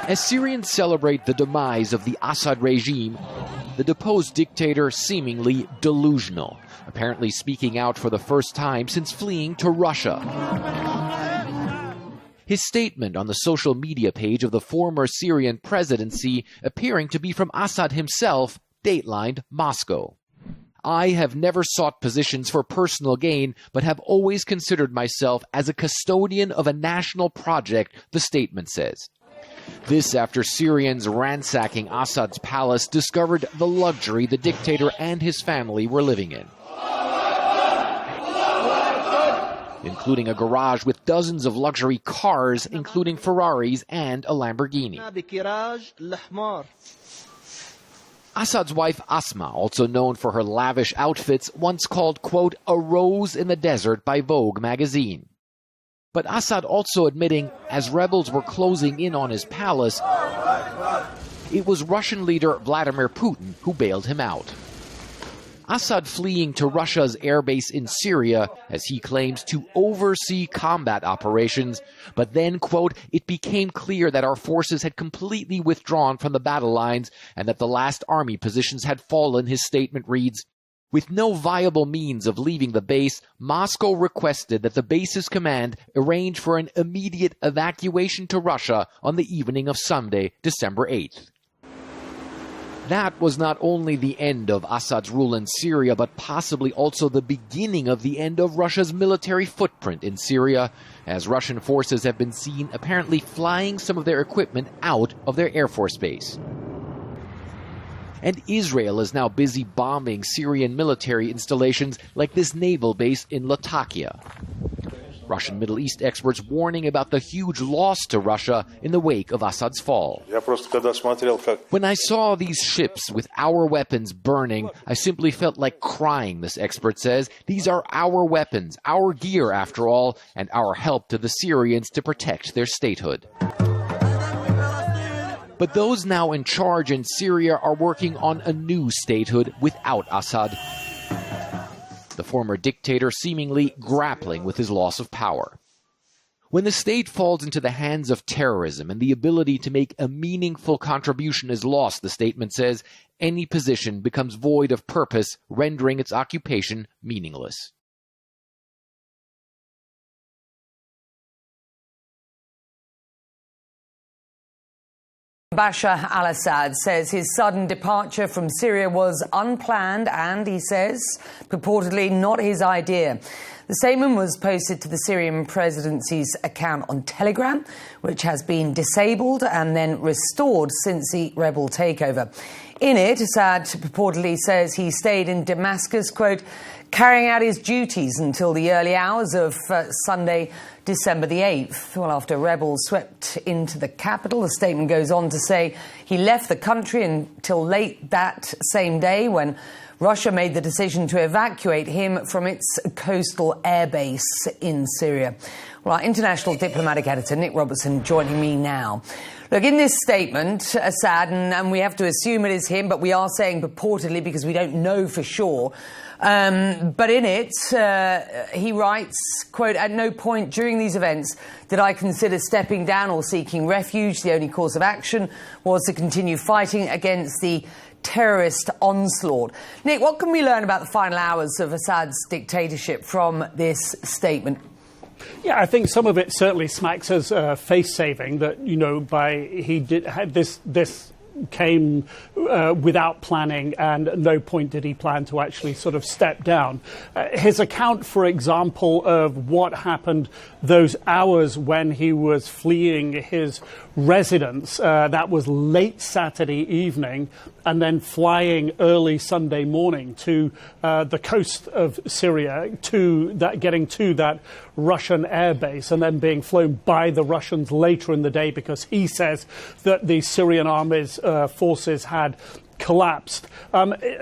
As Syrians celebrate the demise of the Assad regime, the deposed dictator seemingly delusional, apparently speaking out for the first time since fleeing to Russia. His statement on the social media page of the former Syrian presidency appearing to be from Assad himself, datelined Moscow. I have never sought positions for personal gain, but have always considered myself as a custodian of a national project, the statement says. This after Syrians ransacking Assad's palace discovered the luxury the dictator and his family were living in, including a garage with dozens of luxury cars, including Ferraris and a Lamborghini. Assad's wife Asma, also known for her lavish outfits, once called, quote, a rose in the desert by Vogue magazine. But Assad also admitting, as rebels were closing in on his palace, it was Russian leader Vladimir Putin who bailed him out. Assad fleeing to Russia's airbase in Syria, as he claims to oversee combat operations, but then, quote, it became clear that our forces had completely withdrawn from the battle lines and that the last army positions had fallen, his statement reads. With no viable means of leaving the base, Moscow requested that the base's command arrange for an immediate evacuation to Russia on the evening of Sunday, December 8th. That was not only the end of Assad's rule in Syria, but possibly also the beginning of the end of Russia's military footprint in Syria, as Russian forces have been seen apparently flying some of their equipment out of their Air Force base. And Israel is now busy bombing Syrian military installations like this naval base in Latakia. Russian Middle East experts warning about the huge loss to Russia in the wake of Assad's fall. When I saw these ships with our weapons burning, I simply felt like crying, this expert says. These are our weapons, our gear after all, and our help to the Syrians to protect their statehood. But those now in charge in Syria are working on a new statehood without Assad, the former dictator seemingly grappling with his loss of power. When the state falls into the hands of terrorism and the ability to make a meaningful contribution is lost, the statement says, any position becomes void of purpose, rendering its occupation meaningless. Bashar al-Assad says his sudden departure from Syria was unplanned and, he says, purportedly not his idea. The statement was posted to the Syrian presidency's account on Telegram, which has been disabled and then restored since the rebel takeover. In it, Assad purportedly says he stayed in Damascus, quote, carrying out his duties until the early hours of Sunday, December the 8th. Well, after rebels swept into the capital, the statement goes on to say he left the country until late that same day when Russia made the decision to evacuate him from its coastal airbase in Syria. Well, our international diplomatic editor, Nick Robertson, joining me now. Look, in this statement, Assad, and we have to assume it is him, but we are saying purportedly because we don't know for sure. But in it, he writes, quote, at no point during these events did I consider stepping down or seeking refuge. The only course of action was to continue fighting against the terrorist onslaught. Nick, what can we learn about the final hours of Assad's dictatorship from this statement? Yeah, I think some of it certainly smacks as face-saving, that, you know, this came without planning, and at no point did he plan to actually sort of step down. His account, for example, of what happened those hours when he was fleeing his residence, that was late Saturday evening, and then flying early Sunday morning to the coast of Syria, getting to that Russian airbase, and then being flown by the Russians later in the day because he says that the Syrian army's forces had collapsed.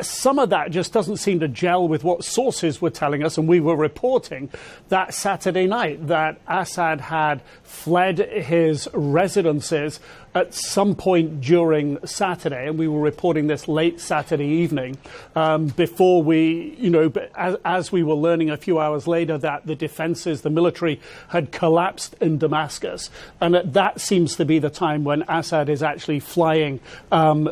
Some of that just doesn't seem to gel with what sources were telling us, and we were reporting that Saturday night that Assad had fled his residences at some point during Saturday, and we were reporting this late Saturday evening, before we, as we were learning a few hours later that the defences, the military, had collapsed in Damascus. And that seems to be the time when Assad is actually flying out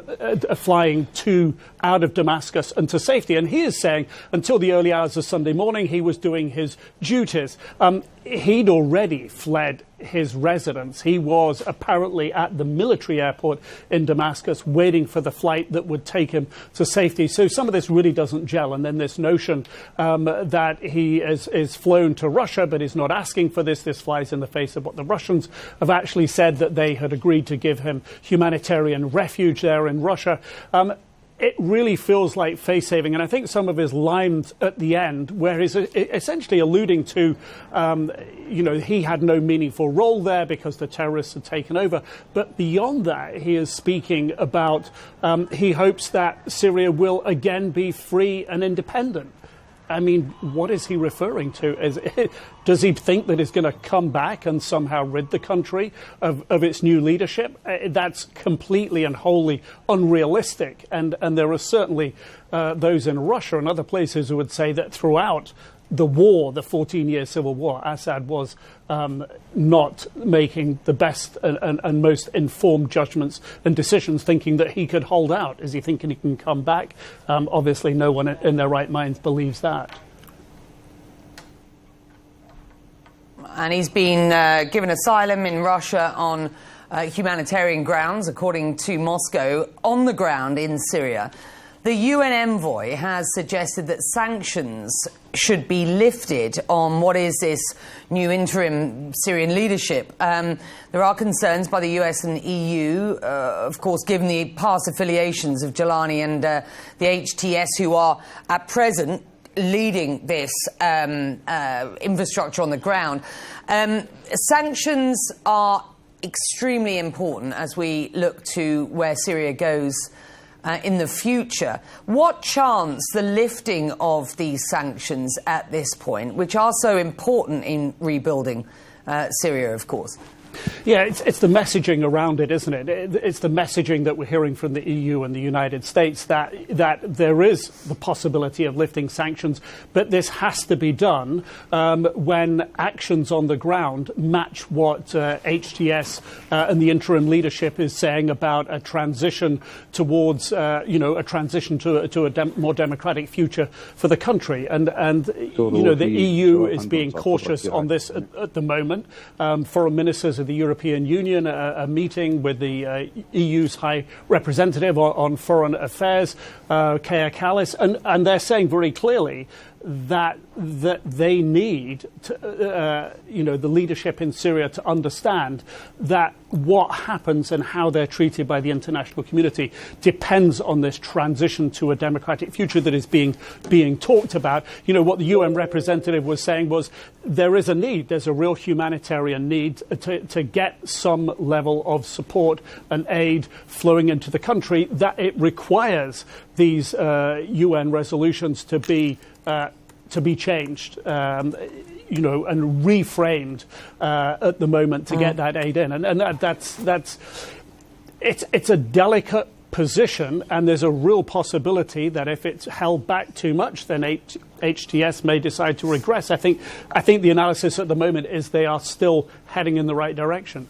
of Damascus and to safety. And he is saying until the early hours of Sunday morning he was doing his duties. He'd already fled his residence. He was apparently at the military airport in Damascus waiting for the flight that would take him to safety. So some of this really doesn't gel. And then this notion that he is flown to Russia but is not asking for this flies in the face of what the Russians have actually said, that they had agreed to give him humanitarian refuge there in Russia. It really feels like face-saving, and I think some of his lines at the end, where he's essentially alluding to, he had no meaningful role there because the terrorists had taken over. But beyond that, he is speaking about he hopes that Syria will again be free and independent. I mean, what is he referring to? Does he think that it's going to come back and somehow rid the country of its new leadership? That's completely and wholly unrealistic. And there are certainly those in Russia and other places who would say that throughout the war, the 14-year civil war, Assad was not making the best and most informed judgments and decisions, thinking that he could hold out. Is he thinking he can come back? Obviously, no one in their right minds believes that. And he's been given asylum in Russia on humanitarian grounds, according to Moscow, on the ground in Syria. The UN envoy has suggested that sanctions should be lifted on what is this new interim Syrian leadership. There are concerns by the US and EU, of course, given the past affiliations of Jelani and the HTS, who are at present leading this infrastructure on the ground. Sanctions are extremely important as we look to where Syria goes in the future. What chance the lifting of these sanctions at this point, which are so important in rebuilding Syria, of course? Yeah, it's the messaging around it, isn't it? It's the messaging that we're hearing from the EU and the United States that there is the possibility of lifting sanctions, but this has to be done when actions on the ground match what HTS and the interim leadership is saying about a transition towards, a transition to a more democratic future for the country. And the EU is being cautious on this at the moment. Foreign ministers of the European Union, a meeting with the EU's High Representative on Foreign Affairs, Kaja Kallas, and they're saying very clearly that they need to, the leadership in Syria to understand that what happens and how they're treated by the international community depends on this transition to a democratic future that is being talked about. What the UN representative was saying was there is a need, there's a real humanitarian need to get some level of support and aid flowing into the country, that it requires these UN resolutions to be changed, and reframed at the moment to get that aid in, and it's a delicate position, and there's a real possibility that if it's held back too much, then HTS may decide to regress. I think the analysis at the moment is they are still heading in the right direction.